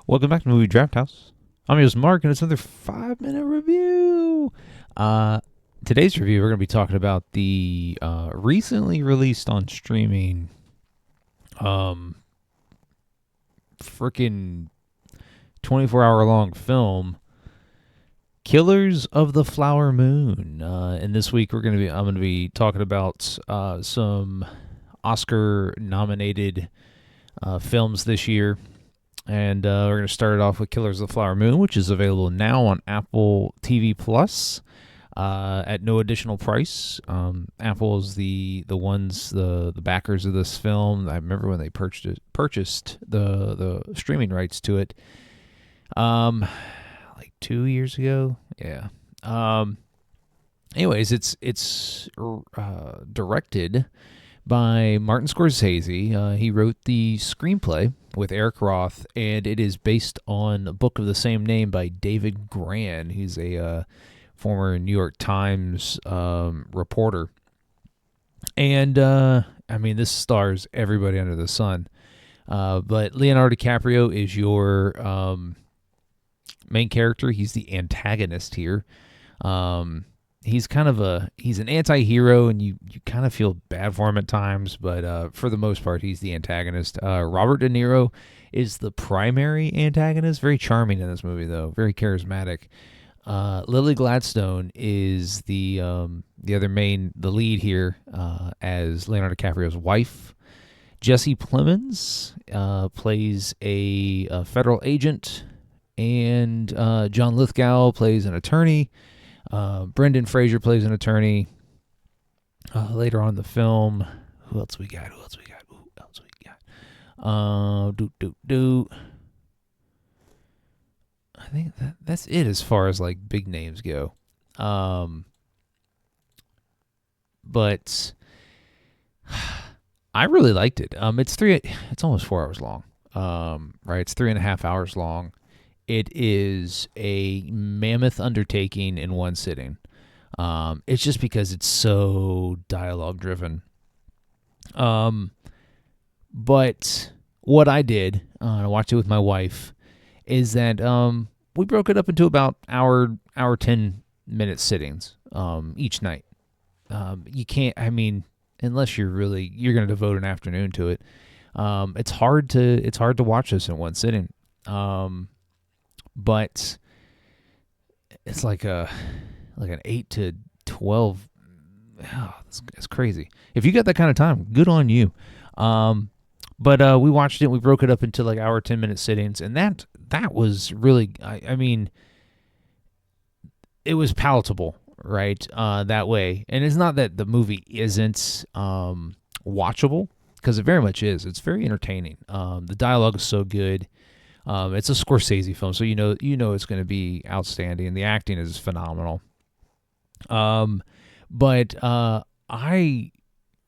Welcome back to Movie Draft House. I'm your host, Mark, and it's another 5-minute review. Today's review, we're going to be talking about the recently released on streaming freaking 24-hour long film, Killers of the Flower Moon. And this week I'm going to be talking about some Oscar-nominated films this year. And we're going to start it off with Killers of the Flower Moon, which is available now on Apple TV Plus at no additional price. Apple is the backers of this film. I remember when they purchased the streaming rights to it, like 2 years ago. Yeah. Anyways, it's directed by Martin Scorcese. He wrote the screenplay with Eric Roth, and it is based on a book of the same name by David Grann. He's a former New York Times reporter. And, this stars everybody under the sun. But Leonardo DiCaprio is your main character. He's the antagonist here. He's an anti-hero, and you kind of feel bad for him at times, but for the most part, he's the antagonist. Robert De Niro is the primary antagonist. Very charming in this movie, though. Very charismatic. Lily Gladstone is the lead here as Leonardo DiCaprio's wife. Jesse Plemons plays a federal agent, and John Lithgow plays an attorney. Brendan Fraser plays an attorney. Later on in the film, who else we got? I think that's it as far as like big names go. But I really liked it. It's almost 4 hours long. Right? It's 3.5 hours long. It is a mammoth undertaking in one sitting. It's just because it's so dialogue driven. But what I did, I watched it with my wife, is that we broke it up into about hour 10-minute sittings each night. You can't, unless you're going to devote an afternoon to it. It's hard to watch this in one sitting. But it's like an 8 to 12. Oh, it's crazy. If you got that kind of time, good on you. But we watched it. We broke it up into like hour 10-minute sittings, and that was really. It was palatable, right? That way, and it's not that the movie isn't watchable, because it very much is. It's very entertaining. The dialogue is so good. It's a Scorsese film, so you know it's going to be outstanding. The acting is phenomenal. But I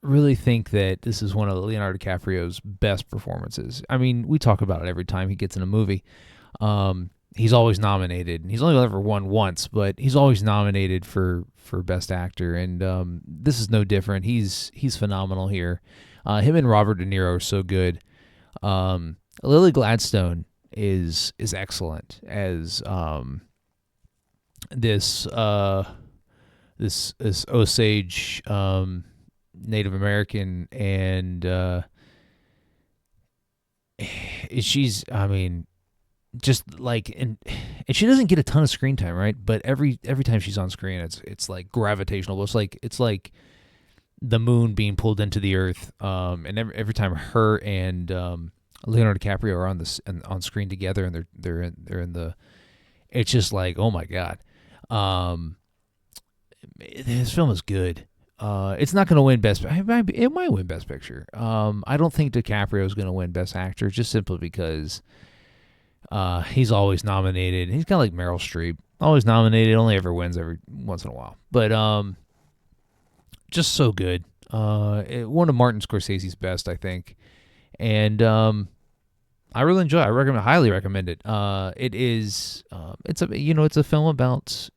really think that this is one of Leonardo DiCaprio's best performances. We talk about it every time he gets in a movie. He's always nominated. He's only ever won once, but he's always nominated for Best Actor, and this is no different. He's phenomenal here. Him and Robert De Niro are so good. Lily Gladstone is excellent as this Osage Native American, and she's just like, and she doesn't get a ton of screen time, right? But every time she's on screen, it's like gravitational. It's like the moon being pulled into the earth, and every time her and Leonardo DiCaprio are on screen together, and they're in the. It's just like, oh my god, this film is good. It's not going to win best. It might win Best Picture. I don't think DiCaprio is going to win Best Actor, just simply because he's always nominated. He's kind of like Meryl Streep, always nominated, only ever wins every once in a while. But just so good. One of Martin Scorsese's best, I think. And I really enjoy it. Highly recommend it. It is it's a film about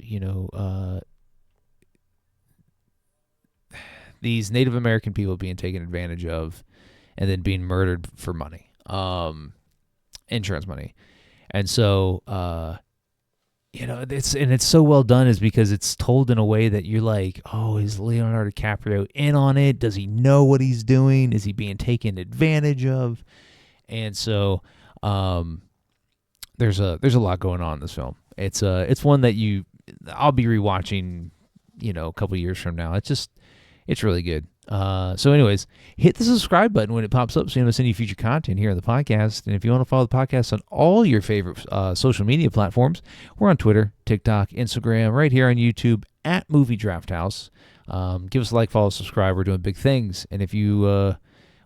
these Native American people being taken advantage of and then being murdered for money, insurance money. And so, it's so well done is because it's told in a way that you're like, oh, is Leonardo DiCaprio in on it? Does he know what he's doing? Is he being taken advantage of? And so, there's a lot going on in this film. It's one that I'll be rewatching, a couple years from now. It's really good. So anyways, hit the subscribe button when it pops up so you don't miss any future content here on the podcast. And if you want to follow the podcast on all your favorite social media platforms, we're on Twitter, TikTok, Instagram, right here on YouTube at Movie Draft House. Give us a like, follow, subscribe. We're doing big things. And if you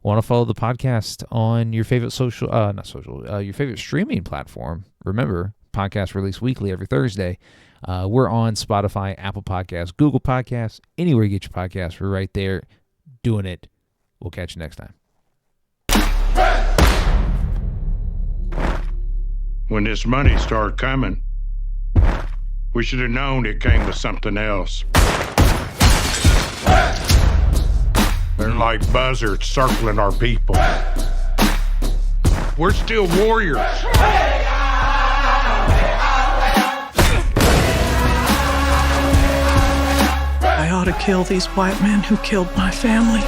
want to follow the podcast on your favorite your favorite streaming platform, remember, podcasts release weekly every Thursday. We're on Spotify, Apple Podcasts, Google Podcasts, anywhere you get your podcasts. We're right there doing it. We'll catch you next time. When this money started coming, we should have known it came with something else. They're like buzzards circling our people. We're still warriors. I ought to kill these white men who killed my family.